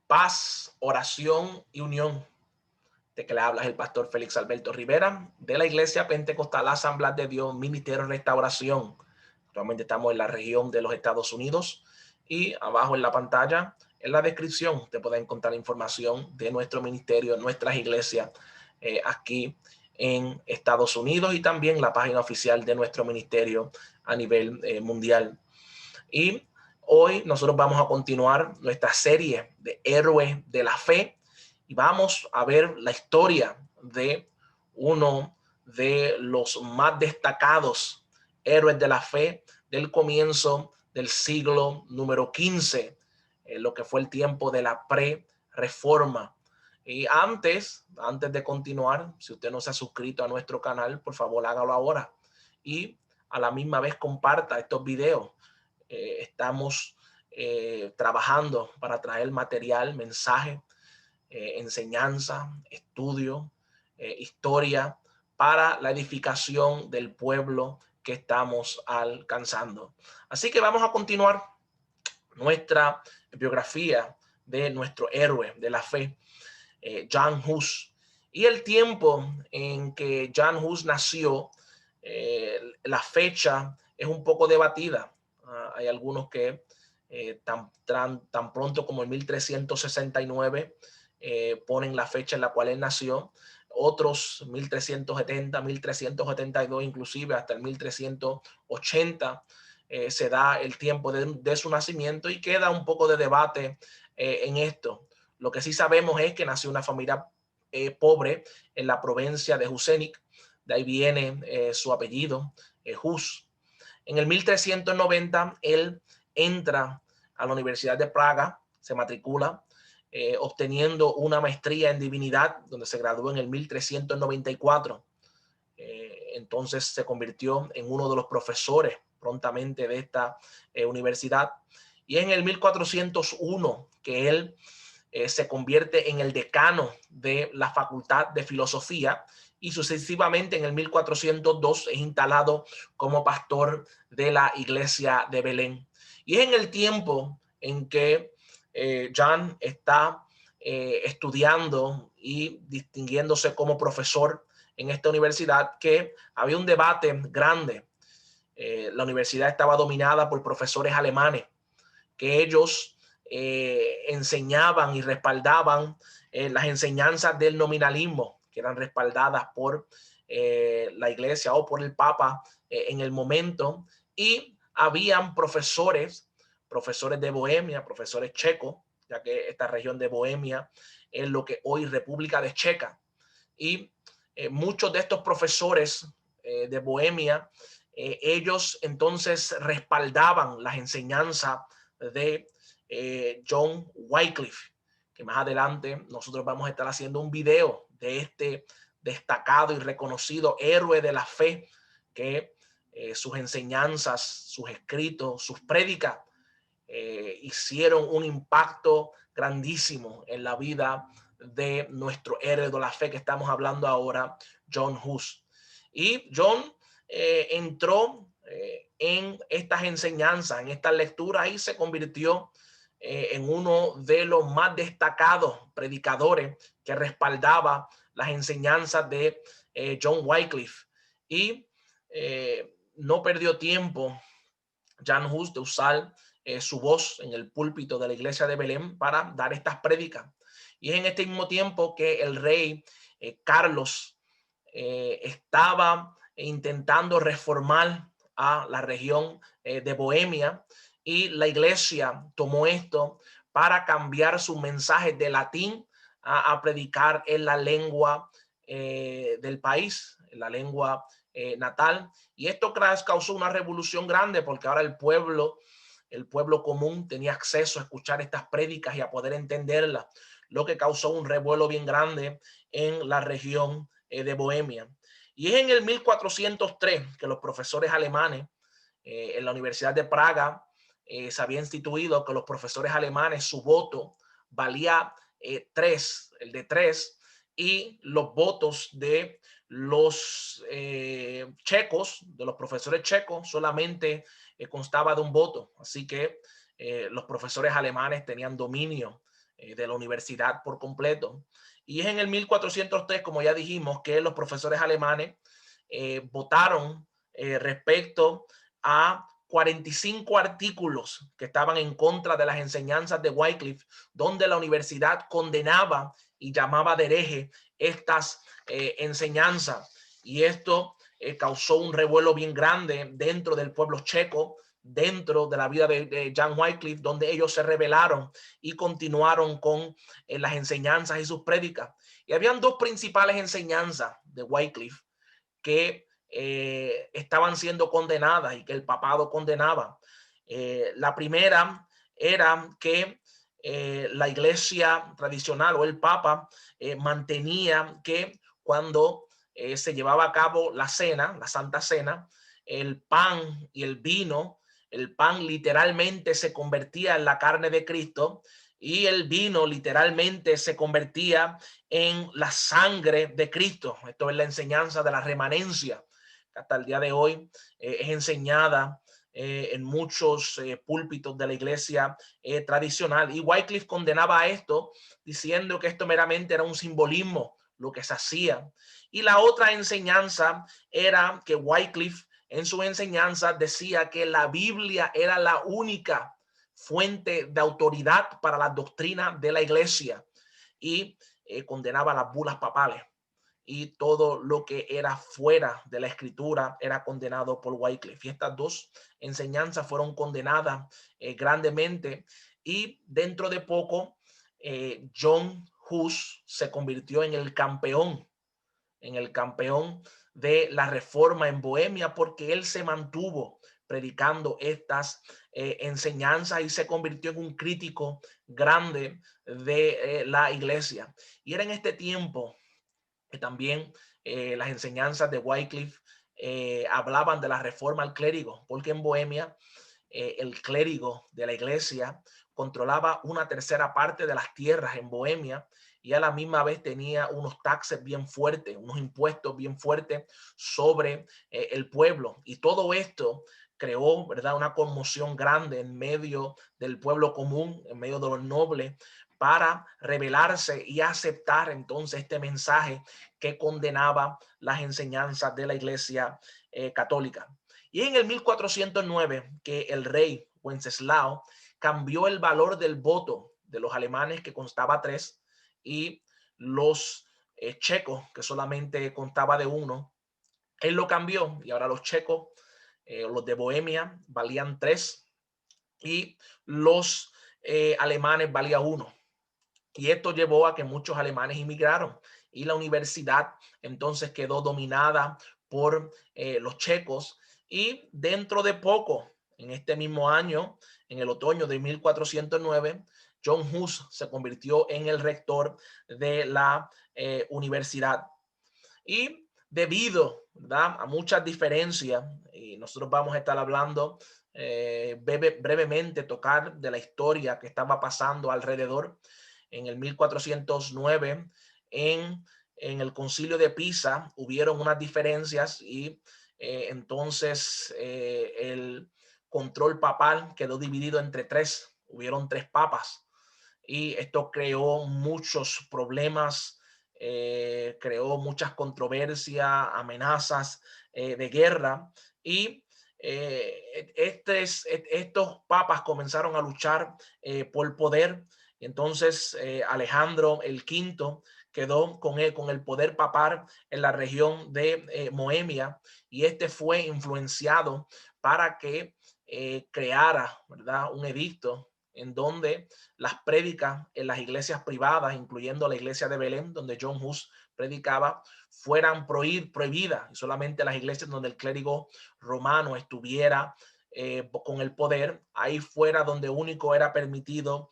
Paz, oración y unión. De que le hablas el pastor Félix Alberto Rivera de la Iglesia Pentecostal Asamblea de Dios, Ministerio de Restauración. Actualmente estamos en la región de los Estados Unidos y abajo en la pantalla, en la descripción, te pueden encontrar información de nuestro ministerio, nuestras iglesias aquí en Estados Unidos y también la página oficial de nuestro ministerio a nivel mundial. Y hoy nosotros vamos a continuar nuestra serie de héroes de la fe y vamos a ver la historia de uno de los más destacados héroes de la fe del comienzo del siglo número 15, lo que fue el tiempo de la pre-reforma. Y antes de continuar, si usted no se ha suscrito a nuestro canal, por favor hágalo ahora y a la misma vez comparta estos videos. Estamos trabajando para traer material, mensaje, enseñanza, estudio, historia para la edificación del pueblo que estamos alcanzando. Así que vamos a continuar nuestra biografía de nuestro héroe de la fe, John Hus. Y el tiempo en que John Hus nació, la fecha es un poco debatida. Hay algunos que tan pronto como en 1369 ponen la fecha en la cual él nació, otros 1370, 1372, inclusive hasta el 1380 se da el tiempo de su nacimiento y queda un poco de debate en esto. Lo que sí sabemos es que nació en una familia pobre en la provincia de Husenik, de ahí viene su apellido, Hus. En el 1390 él entra a la Universidad de Praga, se matricula, obteniendo una maestría en divinidad, donde se graduó en el 1394. Entonces se convirtió en uno de los profesores prontamente de esta universidad. Y en el 1401 que él se convierte en el decano de la Facultad de Filosofía y sucesivamente en el 1402 es instalado como pastor de la iglesia de Belén. Y es en el tiempo en que John está estudiando y distinguiéndose como profesor en esta universidad que había un debate grande. La universidad estaba dominada por profesores alemanes que ellos enseñaban y respaldaban las enseñanzas del nominalismo, que eran respaldadas por la iglesia o por el papa en el momento, y habían profesores de Bohemia, profesores checos, ya que esta región de Bohemia es lo que hoy República de Checa, y muchos de estos profesores de Bohemia, ellos entonces respaldaban las enseñanzas de John Wycliffe, que más adelante nosotros vamos a estar haciendo un video de este destacado y reconocido héroe de la fe, que sus enseñanzas, sus escritos, sus prédicas hicieron un impacto grandísimo en la vida de nuestro héroe de la fe que estamos hablando ahora, John Hus. Y John entró en estas enseñanzas, en esta lectura y se convirtió en uno de los más destacados predicadores que respaldaba las enseñanzas de John Wycliffe. Y no perdió tiempo John Hus de usar su voz en el púlpito de la iglesia de Belén para dar estas prédicas. Y es en este mismo tiempo que el rey Carlos estaba intentando reformar a la región de Bohemia, y la iglesia tomó esto para cambiar sus mensajes de latín a predicar en la lengua del país, en la lengua natal. Y esto causó una revolución grande porque ahora el pueblo común tenía acceso a escuchar estas prédicas y a poder entenderlas, lo que causó un revuelo bien grande en la región de Bohemia. Y es en el 1403 que los profesores alemanes en la Universidad de Praga se había instituido que los profesores alemanes, su voto valía 3, el de 3, y los votos de los checos, de los profesores checos, solamente constaba de un voto. Así que los profesores alemanes tenían dominio de la universidad por completo. Y es en el 1403, como ya dijimos, que los profesores alemanes votaron respecto a 45 artículos que estaban en contra de las enseñanzas de Wycliffe, donde la universidad condenaba y llamaba de hereje estas enseñanzas. Y esto causó un revuelo bien grande dentro del pueblo checo, dentro de la vida de John Wycliffe, donde ellos se rebelaron y continuaron con las enseñanzas y sus prédicas. Y habían dos principales enseñanzas de Wycliffe que estaban siendo condenadas y que el papado condenaba. La primera era que la iglesia tradicional o el papa mantenía que cuando se llevaba a cabo la cena, la Santa Cena, el pan y el pan literalmente se convertía en la carne de Cristo y el vino literalmente se convertía en la sangre de Cristo. Esto es la enseñanza de la remanencia, que hasta el día de hoy es enseñada en muchos púlpitos de la iglesia tradicional. Y Wycliffe condenaba a esto diciendo que esto meramente era un simbolismo, lo que se hacía. Y la otra enseñanza era que Wycliffe en su enseñanza decía que la Biblia era la única fuente de autoridad para la doctrina de la iglesia y condenaba las bulas papales y todo lo que era fuera de la escritura era condenado por Wycliffe. Y estas dos enseñanzas fueron condenadas grandemente y dentro de poco John Hus se convirtió en el campeón de la reforma en Bohemia porque él se mantuvo predicando estas enseñanzas y se convirtió en un crítico grande de la iglesia. Y era en este tiempo que también las enseñanzas de Wycliffe hablaban de la reforma al clérigo, porque en Bohemia el clérigo de la iglesia controlaba una tercera parte de las tierras en Bohemia y a la misma vez tenía unos taxes bien fuertes, unos impuestos bien fuertes sobre el pueblo. Y todo esto creó, ¿verdad?, una conmoción grande en medio del pueblo común, en medio de los nobles, para rebelarse y aceptar entonces este mensaje que condenaba las enseñanzas de la iglesia católica. Y en el 1409 que el rey Wenceslao cambió el valor del voto de los alemanes, que constaba 3, y los checos, que solamente contaba de 1. Él lo cambió y ahora los checos, los de Bohemia, valían 3 y los alemanes valían 1. Y esto llevó a que muchos alemanes inmigraron y la universidad entonces quedó dominada por los checos y dentro de poco, en este mismo año, en el otoño de 1409, John Hus se convirtió en el rector de la universidad. Y debido, ¿verdad?, a muchas diferencias, y nosotros vamos a estar hablando brevemente, tocar de la historia que estaba pasando alrededor en el 1409, en el concilio de Pisa, hubieron unas diferencias y entonces el control papal quedó dividido entre 3. Hubieron 3 papas y esto creó muchos problemas, creó muchas controversias, amenazas de guerra y estos papas comenzaron a luchar por poder. Entonces Alejandro el Quinto quedó con el poder papal en la región de Bohemia y este fue influenciado para que creara, ¿verdad?, un edicto en donde las prédicas en las iglesias privadas, incluyendo la iglesia de Belén, donde John Hus predicaba, fueran prohibidas, y solamente las iglesias donde el clérigo romano estuviera con el poder, ahí fuera donde único era permitido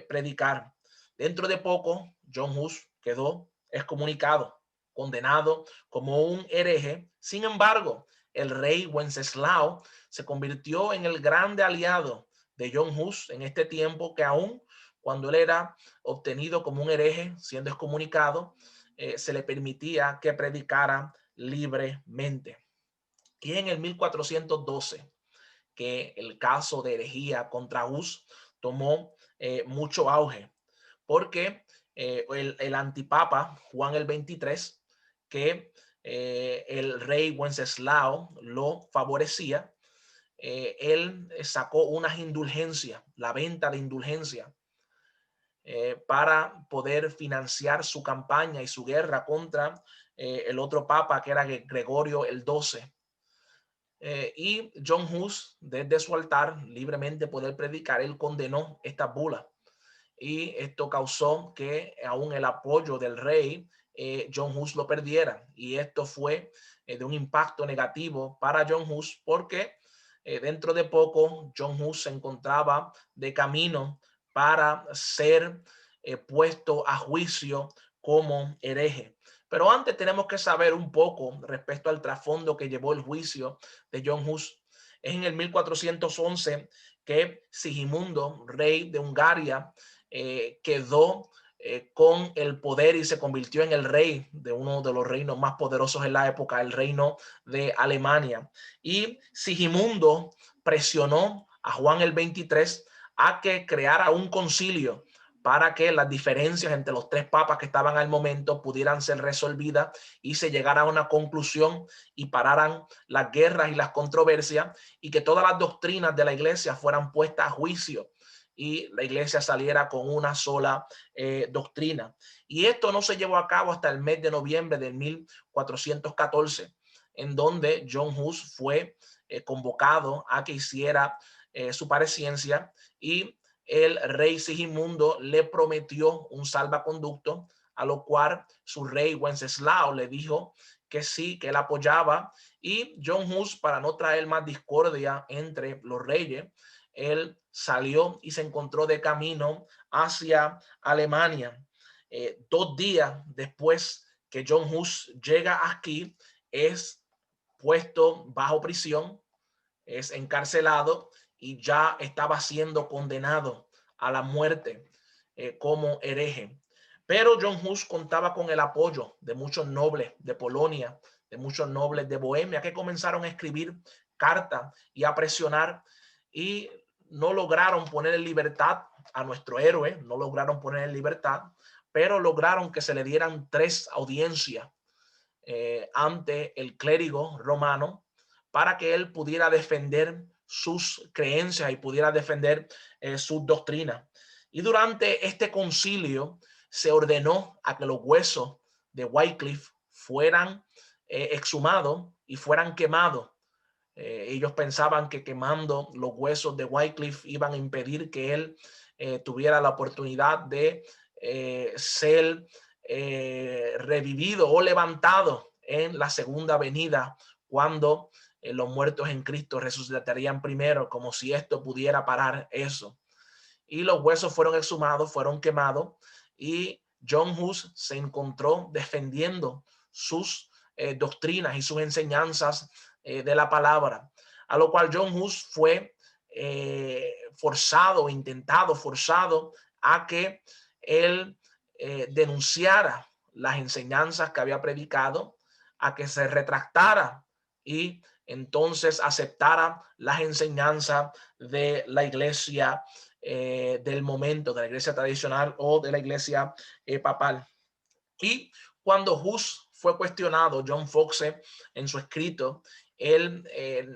predicar. Dentro de poco, John Hus quedó excomunicado, condenado como un hereje. Sin embargo, el rey Wenceslao se convirtió en el grande aliado de John Hus en este tiempo, que aún cuando él era obtenido como un hereje, siendo excomunicado, se le permitía que predicara libremente. Y en el 1412, que el caso de herejía contra Hus tomó mucho auge, porque el antipapa Juan el 23, que el rey Wenceslao lo favorecía, él sacó unas indulgencias, la venta de indulgencias, para poder financiar su campaña y su guerra contra el otro papa, que era Gregorio el 12. Y John Hus, desde su altar, libremente poder predicar, él condenó esta bula. Y esto causó que aún el apoyo del rey, John Hus, lo perdiera. Y esto fue de un impacto negativo para John Hus, porque dentro de poco John Hus se encontraba de camino para ser puesto a juicio como hereje. Pero antes tenemos que saber un poco respecto al trasfondo que llevó el juicio de John Hus. Es en el 1411 que Sigimundo, rey de Hungaria, quedó con el poder y se convirtió en el rey de uno de los reinos más poderosos en la época, el reino de Alemania. Y Sigimundo presionó a Juan el 23 a que creara un concilio para que las diferencias entre los tres papas que estaban al momento pudieran ser resolvidas y se llegara a una conclusión y pararan las guerras y las controversias, y que todas las doctrinas de la iglesia fueran puestas a juicio y la iglesia saliera con una sola doctrina. Y esto no se llevó a cabo hasta el mes de noviembre de 1414, en donde John Hus fue convocado a que hiciera su parecencia, y el rey Sigimundo le prometió un salvaconducto, a lo cual su rey Wenceslao le dijo que sí, que él apoyaba. Y John Hus, para no traer más discordia entre los reyes, él salió y se encontró de camino hacia Alemania. 2 días después que John Hus llega aquí, es puesto bajo prisión, es encarcelado y ya estaba siendo condenado a la muerte como hereje. Pero John Hus contaba con el apoyo de muchos nobles de Polonia, de muchos nobles de Bohemia, que comenzaron a escribir cartas y a presionar, y no lograron poner en libertad a nuestro héroe, no lograron poner en libertad, pero lograron que se le dieran 3 audiencias ante el clérigo romano, para que él pudiera defender sus creencias y pudiera defender sus doctrinas. Y durante este concilio se ordenó a que los huesos de Wycliffe fueran exhumados y fueran quemados. Ellos pensaban que quemando los huesos de Wycliffe iban a impedir que él tuviera la oportunidad de ser revivido o levantado en la segunda venida, cuando los muertos en Cristo resucitarían primero, como si esto pudiera parar eso. Y los huesos fueron exhumados, fueron quemados, y John Hus se encontró defendiendo sus doctrinas y sus enseñanzas de la palabra, a lo cual John Hus fue forzado a que él denunciara las enseñanzas que había predicado, a que se retractara y entonces aceptara las enseñanzas de la iglesia del momento, de la iglesia tradicional o de la iglesia papal. Y cuando Hus fue cuestionado, John Foxe, en su escrito, él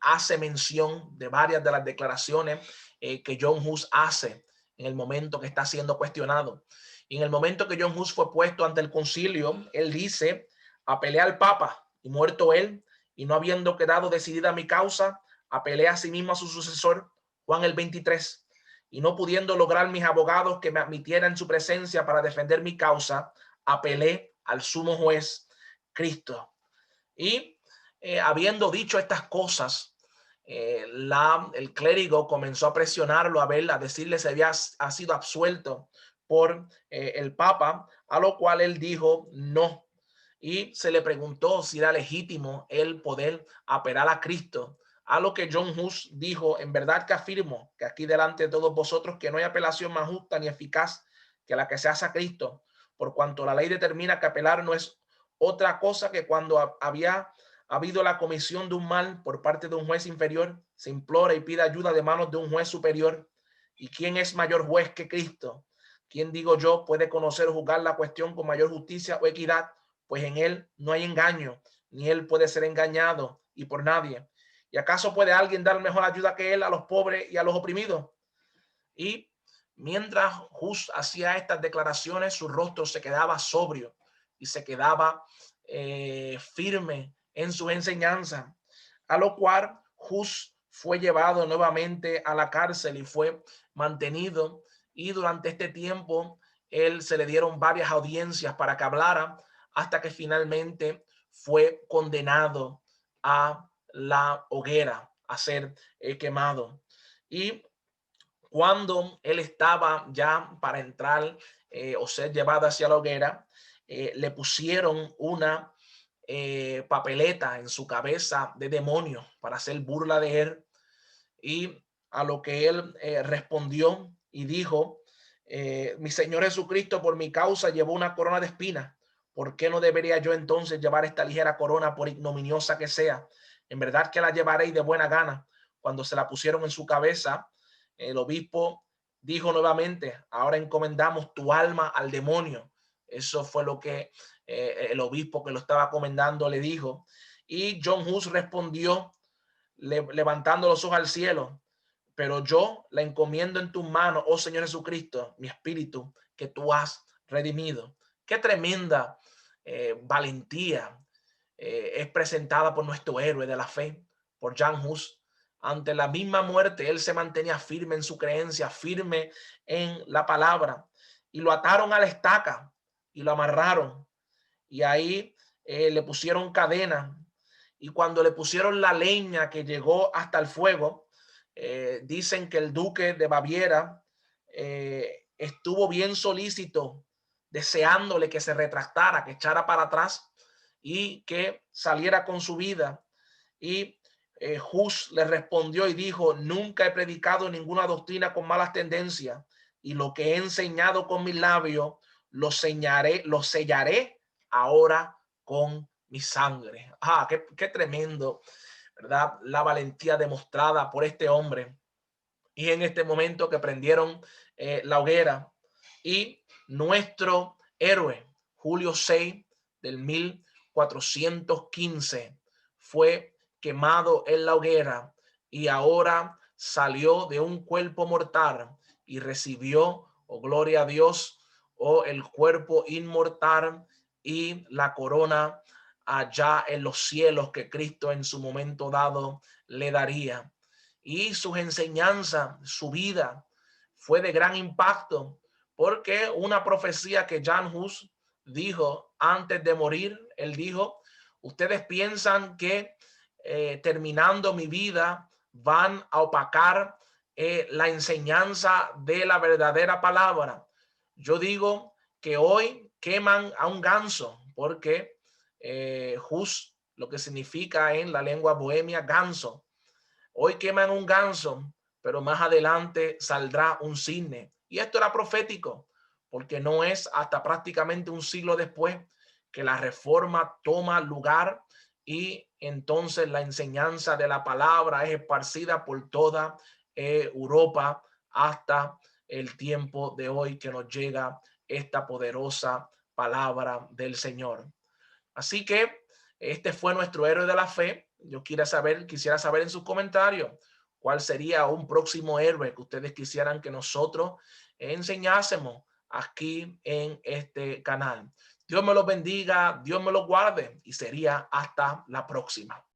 hace mención de varias de las declaraciones que John Hus hace en el momento que está siendo cuestionado. Y en el momento que John Hus fue puesto ante el concilio, él dice: apelé al Papa y muerto él, y no habiendo quedado decidida mi causa, apelé a sí mismo a su sucesor, Juan el 23, y no pudiendo lograr mis abogados que me admitieran en su presencia para defender mi causa, apelé al sumo juez, Cristo. Y habiendo dicho estas cosas, el clérigo comenzó a presionarlo, a decirle si ha sido absuelto por el Papa, a lo cual él dijo no. Y se le preguntó si era legítimo el poder apelar a Cristo, a lo que John Hus dijo: en verdad que afirmo que aquí delante de todos vosotros que no hay apelación más justa ni eficaz que la que se hace a Cristo, por cuanto la ley determina que apelar no es otra cosa que cuando había habido la comisión de un mal por parte de un juez inferior, se implora y pide ayuda de manos de un juez superior. ¿Y quién es mayor juez que Cristo, ¿quién, digo yo, puede conocer o juzgar la cuestión con mayor justicia o equidad? Pues en él no hay engaño, ni él puede ser engañado y por nadie. ¿Y acaso puede alguien dar mejor ayuda que él a los pobres y a los oprimidos? Y mientras Hus hacía estas declaraciones, su rostro se quedaba sobrio y se quedaba firme en su enseñanza, a lo cual Hus fue llevado nuevamente a la cárcel y fue mantenido. Y durante este tiempo, él se le dieron varias audiencias para que hablara, hasta que finalmente fue condenado a la hoguera, a ser quemado. Y cuando él estaba ya para entrar o ser llevado hacia la hoguera, le pusieron una papeleta en su cabeza de demonio para hacer burla de él. Y a lo que él respondió y dijo, mi Señor Jesucristo por mi causa llevó una corona de espinas. ¿Por qué no debería yo entonces llevar esta ligera corona, por ignominiosa que sea? En verdad que la llevaré de buena gana. Cuando se la pusieron en su cabeza, el obispo dijo nuevamente, ahora encomendamos tu alma al demonio. Eso fue lo que el obispo que lo estaba comendando le dijo. Y John Hus respondió, levantando los ojos al cielo, pero yo la encomiendo en tus manos, oh Señor Jesucristo, mi espíritu que tú has redimido. Qué tremenda valentía es presentada por nuestro héroe de la fe, por Jan Hus. Ante la misma muerte, él se mantenía firme en su creencia, firme en la palabra, y lo ataron a la estaca y lo amarraron, y ahí le pusieron cadena. Y cuando le pusieron la leña que llegó hasta el fuego, dicen que el duque de Baviera estuvo bien solícito, deseándole que se retractara, que echara para atrás y que saliera con su vida. Y Hus le respondió y dijo, nunca he predicado ninguna doctrina con malas tendencias, y lo que he enseñado con mis labios lo sellaré ahora con mi sangre. Qué tremendo, ¿verdad? La valentía demostrada por este hombre. Y en este momento que prendieron la hoguera, y nuestro héroe, Julio 6 del 1415, fue quemado en la hoguera y ahora salió de un cuerpo mortal y recibió, oh gloria a Dios, el cuerpo inmortal y la corona allá en los cielos que Cristo en su momento dado le daría. Y sus enseñanzas, su vida fue de gran impacto, porque una profecía que Jan Hus dijo antes de morir, él dijo, ustedes piensan que terminando mi vida van a opacar la enseñanza de la verdadera palabra. Yo digo que hoy queman a un ganso, porque Hus, lo que significa en la lengua bohemia, ganso. Hoy queman un ganso, pero más adelante saldrá un cisne. Y esto era profético, porque no es hasta prácticamente un siglo después que la reforma toma lugar, y entonces la enseñanza de la palabra es esparcida por toda Europa hasta el tiempo de hoy que nos llega esta poderosa palabra del Señor. Así que este fue nuestro héroe de la fe. Yo quisiera saber en sus comentarios cuál sería un próximo héroe que ustedes quisieran que nosotros enseñásemos aquí en este canal. Dios me los bendiga, Dios me los guarde, y sería hasta la próxima.